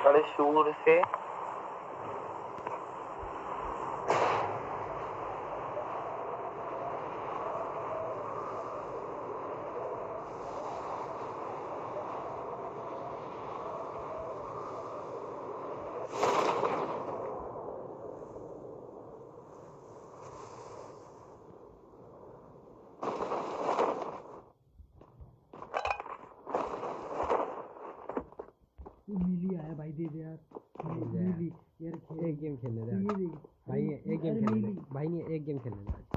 बड़े शूर से नीली आया भाई, दे दे यार नीली यार। एक गेम खेलने दे ये देख भाई, एक गेम खेलने दे भाई, नहीं एक गेम खेलने दे।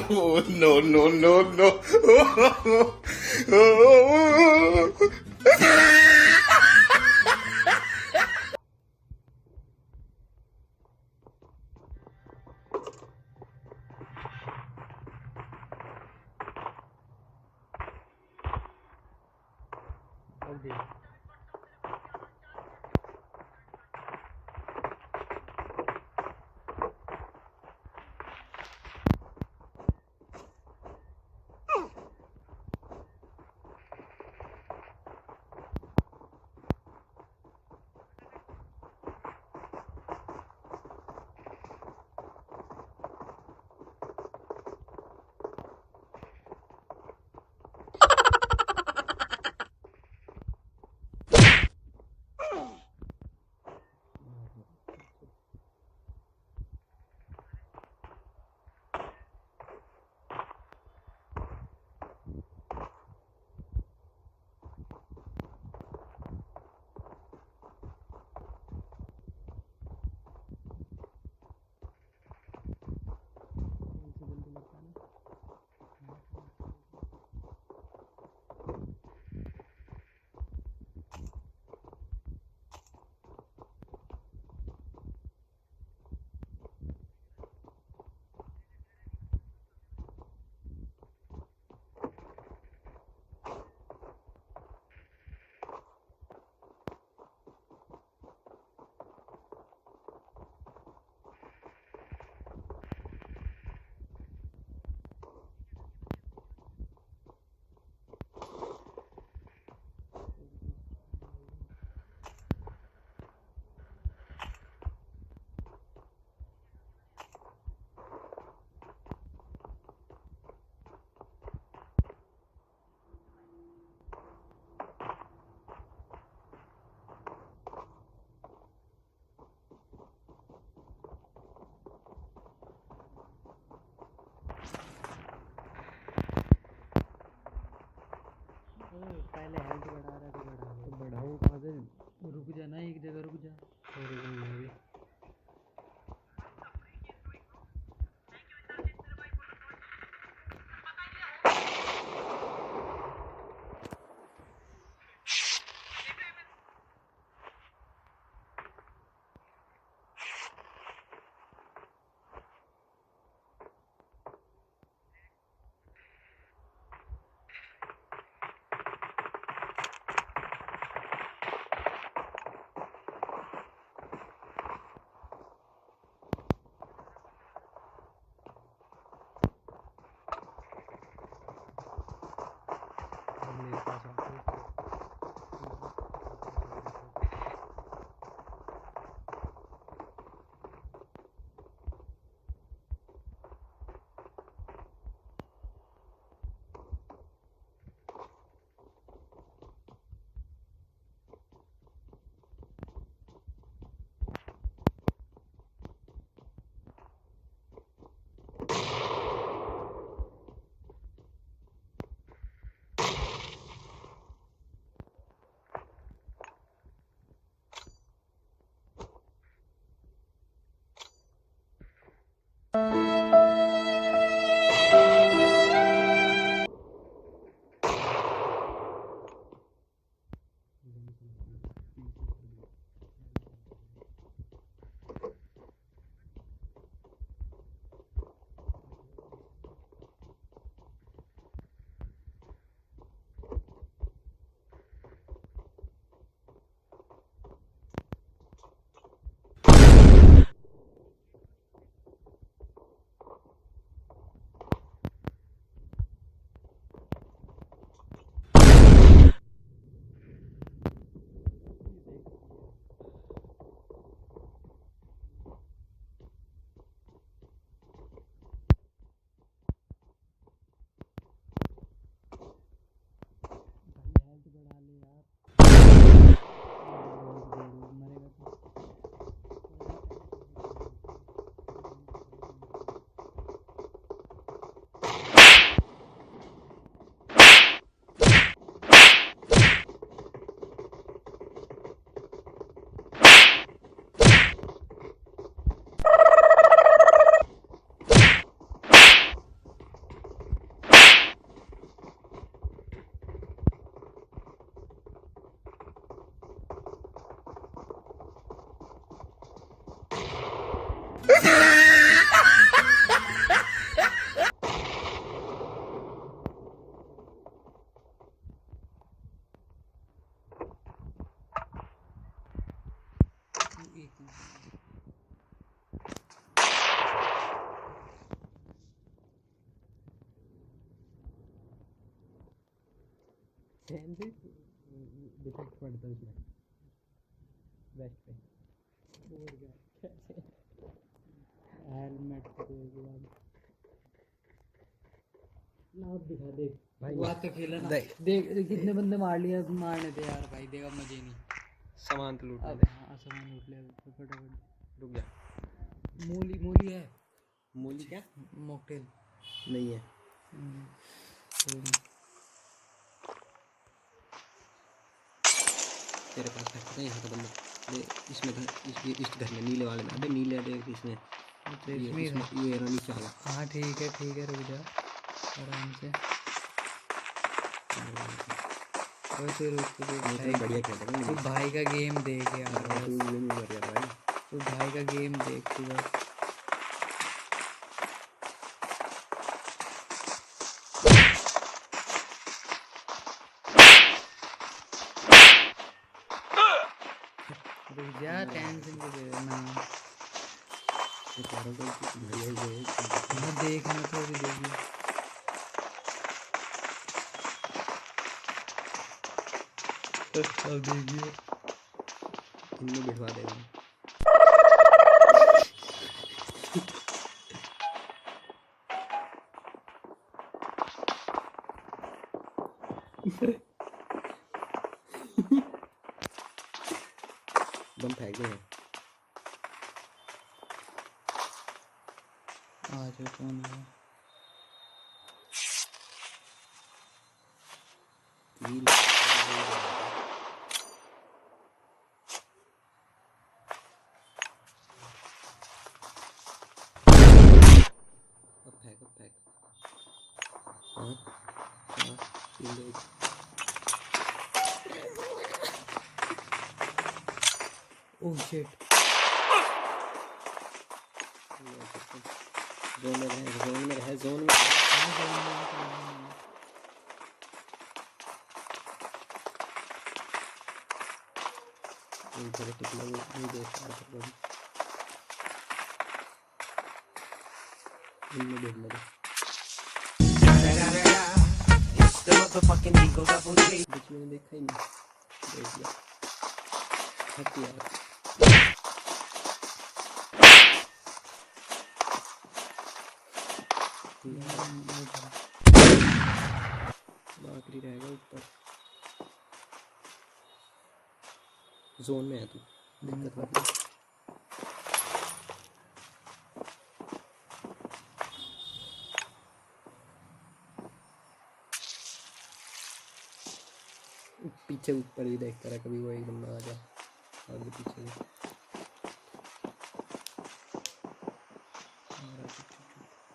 Oh, no, no, no, no. अब देख पहले हेल्थ बढ़ा रहा तो बढ़ा तो बढ़ाऊँ कहाँ से? रुक जा ना, एक जगह रुक जा। और मैं भी मेरे पास आता हूँ। डिफेक्ट पड़ता है उसमें वेस्ट पे और क्या हेलमेट के बाद लाभ दिखा देख भाई बात तो खेला ना देख। देख कितने बंदे मार लिए मारने थे यार भाई देखा मजे नहीं सामान तो लूट अब ले हाँ सामान उठ ले फटाफट रुक जा मूली मूली है मूली क्या मॉकटेल नहीं है कोई नहीं तेरे पास है पता है यहाँ का बंदा दे इसमें घर इस घर में नीले वाले में अबे नीले देख इसमें तो ये इसमें ही था। इसमें ये नीचे वाला हाँ ठीक है रुक जा आराम से वैसे रुक ये तो भाई बढ़िया खेल रहा तू है भाई का गेम देख यार तू बस। ये नहीं कर रहा भाई तू भाई का गेम देख तू बस रुक जा टेंशन के दे ना ये कह रहा हूँ कि बढ़िया ही है मैं देखना थोड़ी देखी अब देखिए इनमें बिठवा देगा बम फेंक दे आ जाओ कौन है व्हील अब फेंक हाँ हाँ ये देख ओह शिट जोन में रहे जोन में इधर टिकला नहीं देख रहा था कभी इनमें देख लगे बीच में देखा ही नहीं देख लिया हट यार आखिरी रहेगा ऊपर जोन में है तू दिक्कत मत ले पीछे ऊपर भी देखता रहा कभी वो एक बंदा आ जाए आगे पीछे भी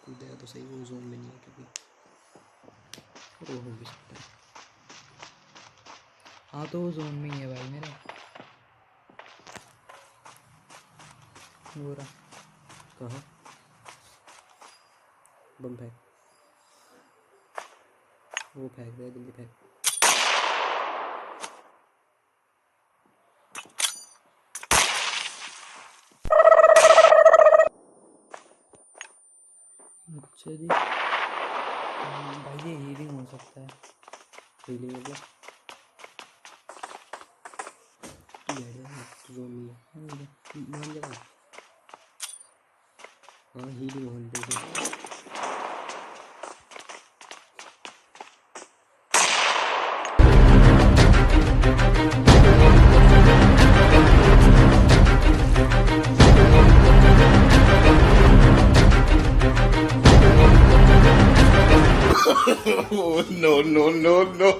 कूदेगा तो सही वो जोन में नहीं है कभी वो हो भी सकता है हाँ तो वो जोन में ही है भाई मेरा वो रहा कहाँ बम फेंक वो फेंक दे जल्दी फेंक अच्छा जी भाई ये हीलिंग हो सकता है हीलिंग मतलब जोन में है मान जा हाँ हीलिंग होने दे Oh, no, no, no, no.